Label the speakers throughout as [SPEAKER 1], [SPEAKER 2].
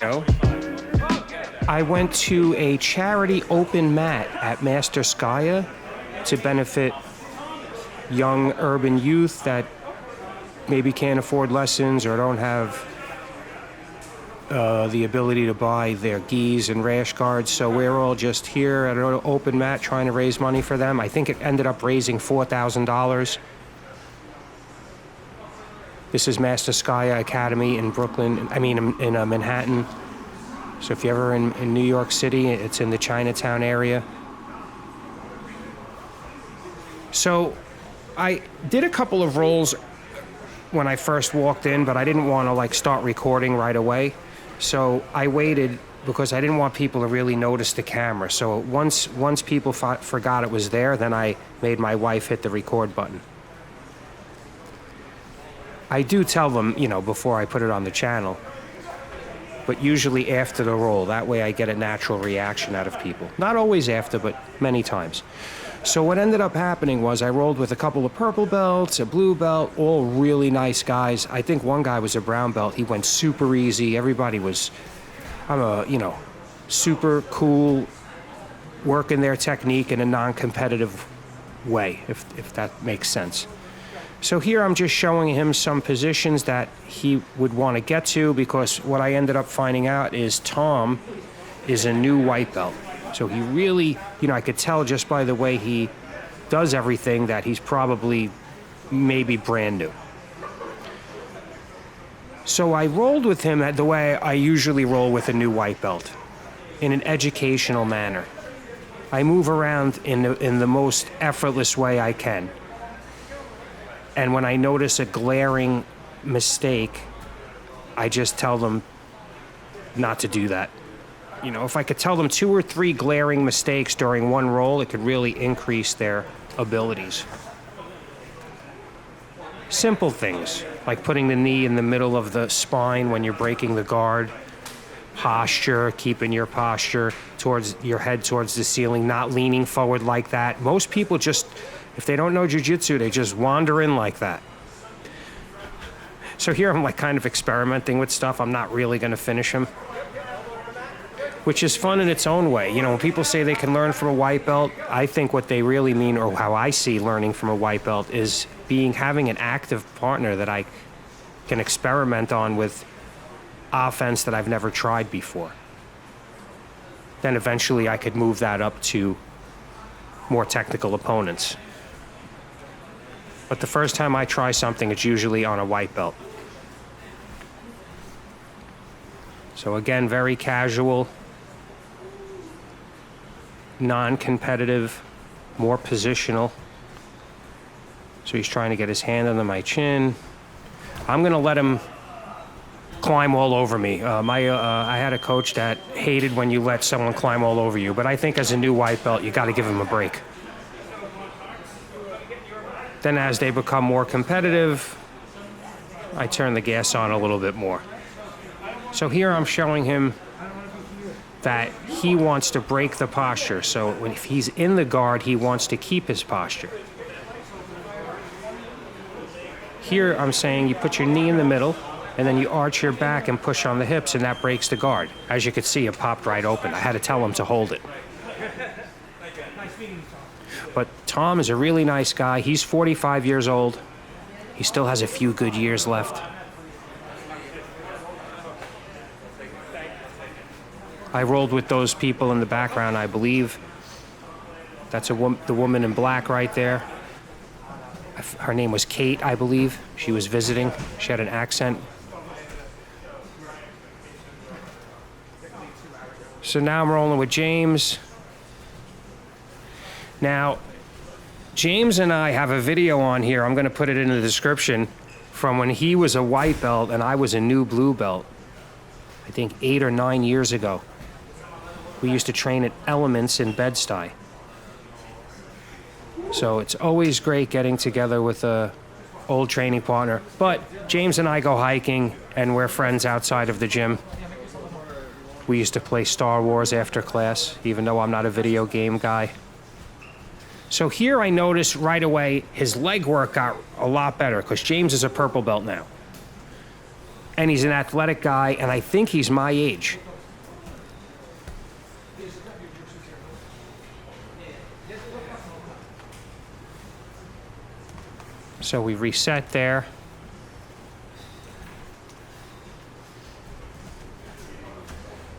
[SPEAKER 1] No. I went to a charity open mat at Masterskya to benefit young urban youth that maybe can't afford lessons or don't have the ability to buy their gis and rash guards. So we're all just here at an open mat trying to raise money for them. I think it ended up raising $4,000. This is Masterskya Academy in Brooklyn, in Manhattan. So if you're ever in New York City, it's in the Chinatown area. So I did a couple of rolls when I first walked in, but I didn't want to start recording right away. So I waited because I didn't want people to really notice the camera. So once people forgot it was there, then I made my wife hit the record button. I do tell them, before I put it on the channel, but usually after the roll. That way I get a natural reaction out of people. Not always after, but many times. So what ended up happening was I rolled with a couple of purple belts, a blue belt, all really nice guys. I think one guy was a brown belt. He went super easy. Everybody was, super cool, working their technique in a non-competitive way, if that makes sense. So here I'm just showing him some positions that he would want to get to, because what I ended up finding out is Tom is a new white belt. So he really, I could tell just by the way he does everything that he's probably maybe brand new. So I rolled with him the way I usually roll with a new white belt, in an educational manner. I move around in the most effortless way I can. And when I notice a glaring mistake, I just tell them not to do that. If I could tell them 2 or 3 glaring mistakes during one roll, it could really increase their abilities. Simple things, like putting the knee in the middle of the spine when you're breaking the guard, posture, keeping your posture towards your head towards the ceiling, not leaning forward like that. Most people just, if they don't know jiu-jitsu, they just wander in like that. So here I'm kind of experimenting with stuff. I'm not really going to finish him, which is fun in its own way. When people say they can learn from a white belt, I think what they really mean, or how I see learning from a white belt, is having an active partner that I can experiment on with offense that I've never tried before. Then eventually I could move that up to more technical opponents. But the first time I try something, it's usually on a white belt. So again, very casual, non-competitive, more positional. So he's trying to get his hand under my chin. I'm gonna let him climb all over me. I had a coach that hated when you let someone climb all over you, but I think as a new white belt, you gotta give him a break. Then as they become more competitive, I turn the gas on a little bit more. So here I'm showing him that he wants to break the posture. So if he's in the guard, he wants to keep his posture. Here I'm saying you put your knee in the middle, and then you arch your back and push on the hips, and that breaks the guard. As you could see, it popped right open. I had to tell him to hold it. But Tom is a really nice guy. He's 45 years old. He still has a few good years left. I rolled with those people in the background, I believe. That's the woman in black right there. Her name was Kate, I believe. She was visiting. She had an accent. So now I'm rolling with James. Now, James and I have a video on here. I'm going to put it in the description, from when he was a white belt and I was a new blue belt. I think 8 or 9 years ago. We used to train at Elements in Bed-Stuy. So it's always great getting together with a old training partner. But James and I go hiking, and we're friends outside of the gym. We used to play Star Wars after class, even though I'm not a video game guy. So here I noticed right away his leg work got a lot better, because James is a purple belt now. and he's an athletic guy, and I think he's my age. So we reset there.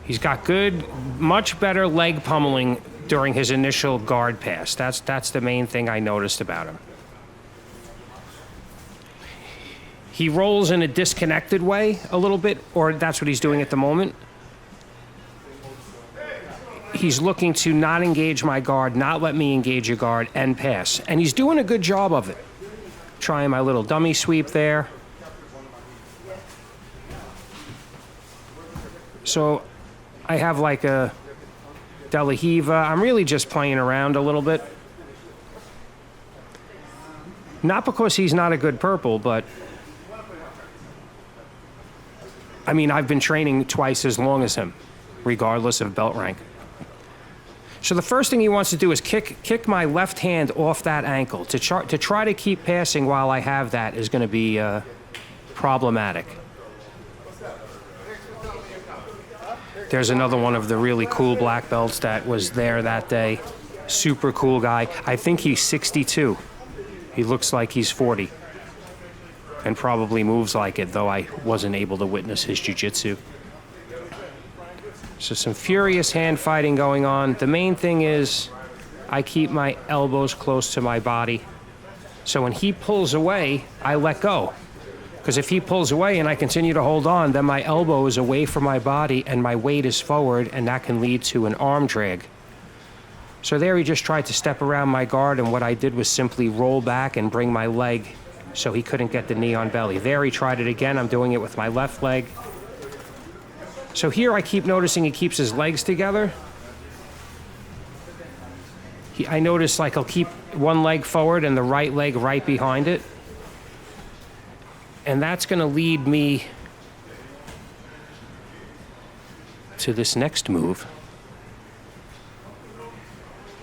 [SPEAKER 1] He's got good, much better leg pummeling during his initial guard pass. That's the main thing I noticed about him. He rolls in a disconnected way a little bit, or that's what he's doing at the moment. He's looking to not engage my guard, not let me engage a guard, and pass. And he's doing a good job of it. Trying my little dummy sweep there. So I have like a De La Hiva. I'm really just playing around a little bit. Not because he's not a good purple, but I mean, I've been training twice as long as him, regardless of belt rank. So the first thing he wants to do is kick my left hand off that ankle. To try to keep passing while I have that is going to be problematic. There's another one of the really cool black belts that was there that day. Super cool guy. I think he's 62. He looks like he's 40. And probably moves like it, though I wasn't able to witness his jiu-jitsu. So some furious hand fighting going on. The main thing is I keep my elbows close to my body. So when he pulls away, I let go. Because if he pulls away and I continue to hold on, then my elbow is away from my body and my weight is forward, and that can lead to an arm drag. So there he just tried to step around my guard, and what I did was simply roll back and bring my leg so he couldn't get the knee on belly. There he tried it again. I'm doing it with my left leg. So here I keep noticing he keeps his legs together. I notice like he'll keep one leg forward and the right leg right behind it. And that's going to lead me to this next move.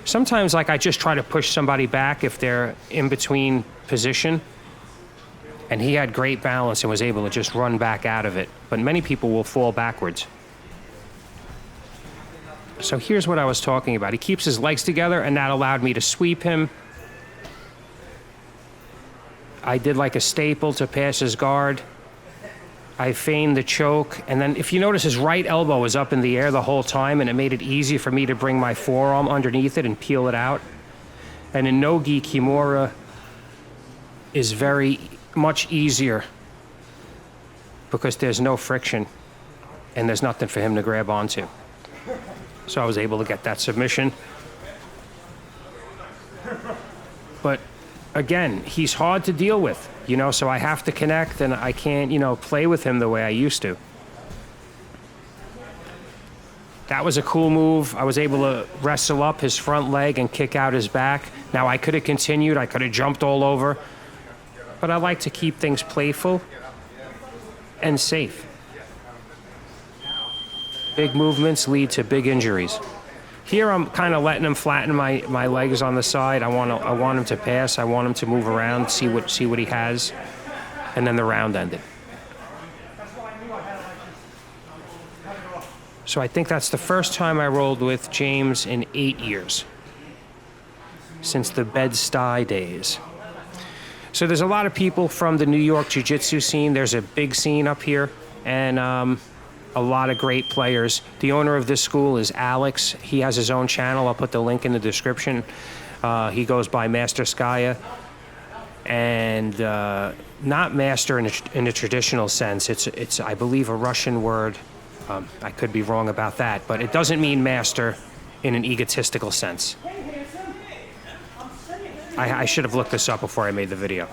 [SPEAKER 1] Sometimes like I just try to push somebody back if they're in between position. And he had great balance and was able to just run back out of it. But many people will fall backwards. So here's what I was talking about. He keeps his legs together, and that allowed me to sweep him. I did like a staple to pass his guard. I feigned the choke. And then if you notice, his right elbow was up in the air the whole time, and it made it easy for me to bring my forearm underneath it and peel it out. And in no-gi, Kimura is very much easier because there's no friction and there's nothing for him to grab onto. So I was able to get that submission. But again, he's hard to deal with, you know, so I have to connect, and I can't, you know, play with him the way I used to. That was a cool move. I was able to wrestle up his front leg and kick out his back. Now I could have continued, I could have jumped all over. But I like to keep things playful and safe. Big movements lead to big injuries. Here I'm kind of letting him flatten my legs on the side. I want him to pass. I want him to move around, see what he has, and then the round ended. So I think that's the first time I rolled with James in 8 years, since the Bed-Stuy days. So there's a lot of people from the New York jiu-jitsu scene. There's a big scene up here, and a lot of great players. The owner of this school is Alex. He has his own channel. I'll put the link in the description. He goes by Masterskya, and not master in a traditional sense. It's I believe a Russian word. I could be wrong about that, but it doesn't mean master in an egotistical sense. I should have looked this up before I made the video.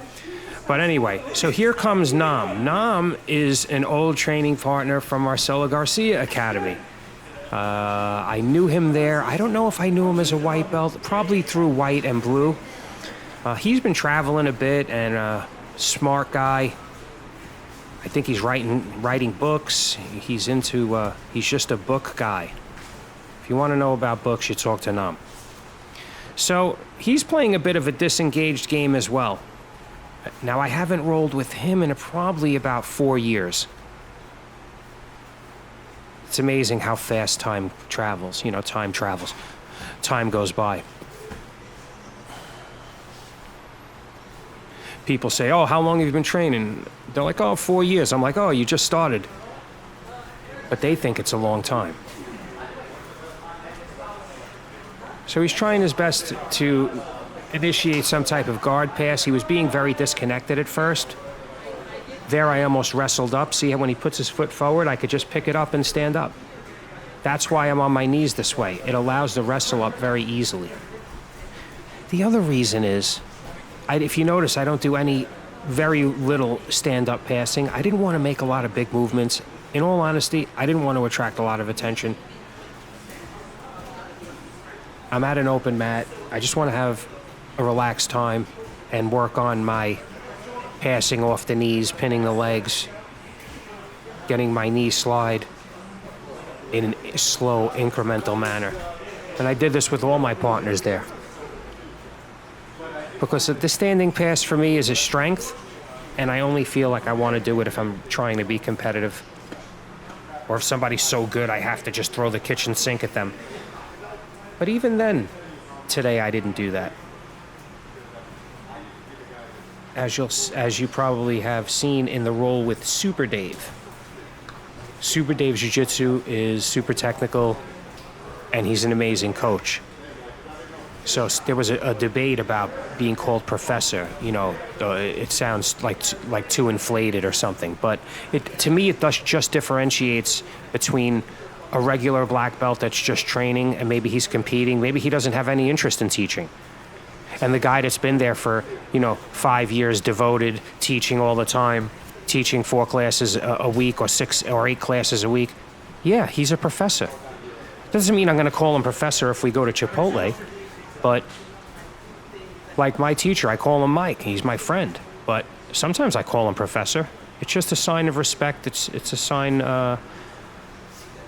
[SPEAKER 1] But anyway, so here comes Naum. Naum is an old training partner from Marcelo Garcia Academy. I knew him there. I don't know if I knew him as a white belt, probably through white and blue. He's been traveling a bit, and a smart guy. I think he's writing books. He's just a book guy. If you want to know about books, you talk to Naum. So he's playing a bit of a disengaged game as well. Now, I haven't rolled with him in probably about 4 years. It's amazing how fast time travels. Time travels. Time goes by. People say, oh, how long have you been training? They're like, oh, 4 years. I'm like, oh, you just started. But they think it's a long time. So he's trying his best to initiate some type of guard pass. He was being very disconnected at first. There I almost wrestled up. See how when he puts his foot forward, I could just pick it up and stand up. That's why I'm on my knees this way. It allows the wrestle up very easily. The other reason is, if you notice, I don't do very little stand-up passing. I didn't want to make a lot of big movements. In all honesty, I didn't want to attract a lot of attention. I'm at an open mat. I just want to have a relaxed time and work on my passing off the knees, pinning the legs, getting my knee slide in a slow, incremental manner. And I did this with all my partners there. Because the standing pass for me is a strength, and I only feel like I want to do it if I'm trying to be competitive. Or if somebody's so good, I have to just throw the kitchen sink at them. But even then, today I didn't do that. As you probably have seen in the role with Super Dave. Super Dave's jiu-jitsu is super technical, and he's an amazing coach. So there was a debate about being called professor. It sounds like too inflated or something. But to me, it just differentiates between a regular black belt that's just training and maybe he's competing. Maybe he doesn't have any interest in teaching. And the guy that's been there for, 5 years, devoted, teaching all the time, teaching 4 classes a week or 6 or 8 classes a week. Yeah, he's a professor. Doesn't mean I'm going to call him professor if we go to Chipotle. But like my teacher, I call him Mike. He's my friend. But sometimes I call him professor. It's just a sign of respect. It's a sign,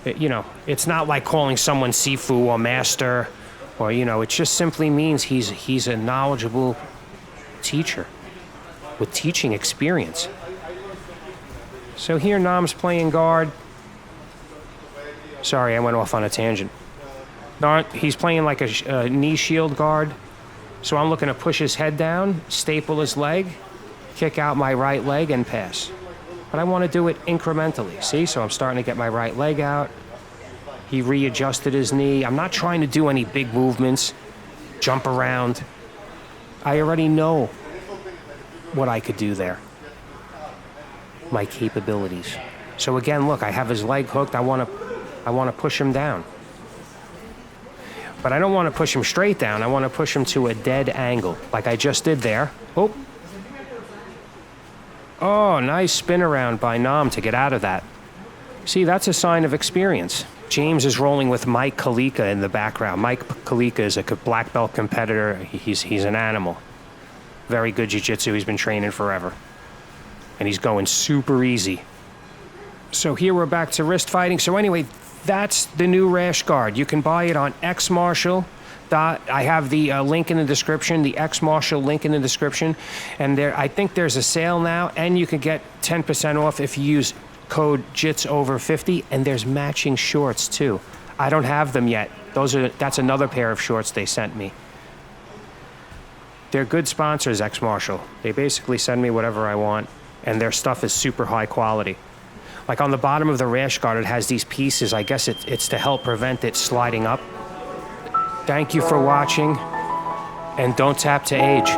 [SPEAKER 1] it's not like calling someone Sifu or master, or, it just simply means he's a knowledgeable teacher with teaching experience. So here Naum's playing guard. Sorry, I went off on a tangent. He's playing like a knee shield guard. So I'm looking to push his head down, staple his leg, kick out my right leg, and pass. But I want to do it incrementally. See? So I'm starting to get my right leg out. He readjusted his knee. I'm not trying to do any big movements, jump around. I already know what I could do there. My capabilities. So again, look, I have his leg hooked. I want to push him down. But I don't want to push him straight down. I want to push him to a dead angle, like I just did there. Oh, nice spin around by Naum to get out of that. See, that's a sign of experience. James is rolling with Mike Kalika in the background. Mike Kalika is a black belt competitor. He's an animal. Very good jiu-jitsu. He's been training forever. And he's going super easy. So here we're back to wrist fighting. So anyway, that's the new rash guard. You can buy it on xmarshall. I have the link in the description, the xmarshall link in the description. And I think there's a sale now, and you can get 10% off if you use code JITSOver50, and there's matching shorts too. I don't have them yet. That's another pair of shorts they sent me. They're good sponsors, xmarshall. They basically send me whatever I want, and their stuff is super high quality. Like on the bottom of the rash guard, it has these pieces. I guess it's to help prevent it sliding up. Thank you for watching, and don't tap to age.